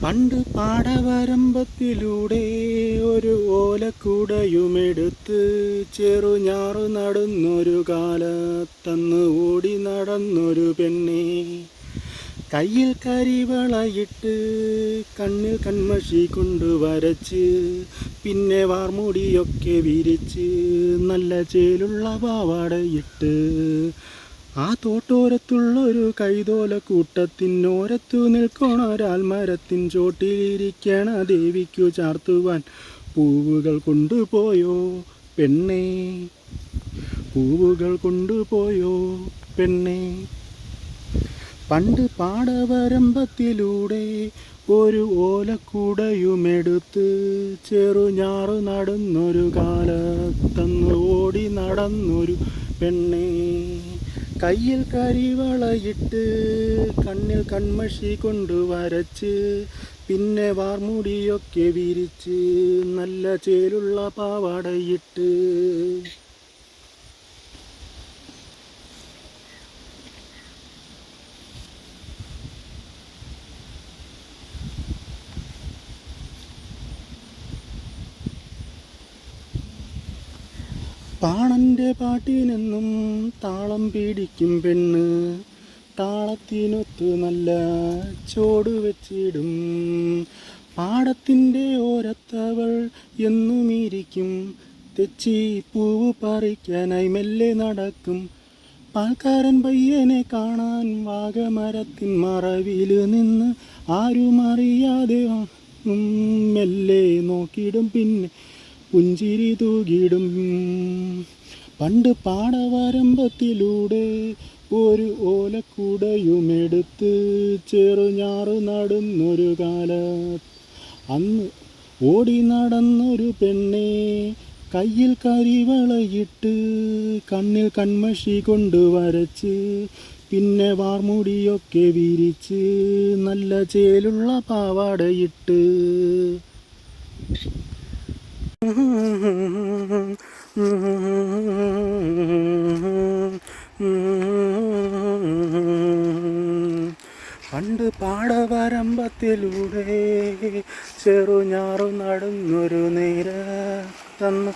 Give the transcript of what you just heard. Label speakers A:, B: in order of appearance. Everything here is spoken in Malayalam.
A: പണ്ട് പാടവരമ്പത്തിലൂടെ ഒരു ഓലക്കുടയുമെടുത്ത് ചെറുഞാറു നടന്നൊരു കാലത്തന്ന് ഓടി നടന്നൊരു പെണ്ണെ. കയ്യിൽ കരിവളയിട്ട് കണ്ണിൽ കൺമഷി കൊണ്ട് വരച്ച് പിന്നെ വാർമുടിയൊക്കെ വിരിച്ച് നല്ല ചേലുള്ള പാവാടയിട്ട് ആ തോട്ടോരത്തുള്ളൊരു കൈതോല കൂട്ടത്തിനോരത്തു നിൽക്കണൊരാൽമരത്തിൻ ചോട്ടിലിരിക്കണ ദേവിക്കു ചാർത്തുവാൻ പൂവുകൾ കൊണ്ടുപോയോ പെണ്ണേ, പൂവുകൾ കൊണ്ടുപോയോ പെണ്ണേ. പണ്ട് പാടവരമ്പത്തിലൂടെ ഒരു ഓലക്കുടയുമെടുത്ത് ചെറുഞാറു നടന്നൊരു കാലത്തന്ന് ഓടി നടന്നൊരു പെണ്ണേ. കയ്യിൽ കരിവളയിട്ട് കണ്ണിൽ കൺമഷി കൊണ്ട് വരച്ച് പിന്നെ വാർമുടിയൊക്കെ വിരിച്ച് നല്ല ചേലുള്ള പാവാടയിട്ട് പാണൻ്റെ പാട്ടിനെന്നും താളം പിടിക്കും പെണ്ണ്, താളത്തിനൊത്ത് നല്ല ചോട് വെച്ചിടും. പാടത്തിൻ്റെ ഓരത്തവൾ എന്നുമിരിക്കും, തെച്ചി പൂവ് പറിക്കാനായി മെല്ലെ നടക്കും. പാൽക്കാരൻ പയ്യനെ കാണാൻ വാഗമരത്തിൻ മറവിൽ നിന്ന് ആരുമറിയാതെ മെല്ലെ നോക്കിയിടും, പിന്നെ പുഞ്ചിരി തൂകിടും. പണ്ട് പാടവരമ്പത്തിലൂടെ ഒരു ഓലക്കുടയുമെടുത്ത് ചെറുഞാറു നടന്നൊരു അന്ന് ഓടി നടന്നൊരു പെണ്ണെ. കയ്യിൽ കരിവളയിട്ട് കണ്ണിൽ കൺമഷി കൊണ്ട് വരച്ച് പിന്നെ വാർമുടിയൊക്കെ വിരിച്ച് നല്ല ചേലുള്ള പാവാടയിട്ട് പണ്ട് പാടവരമ്പത്തിലൂടെ ചെറുഞാറു നടന്നൊരു നേരത്തന്ന്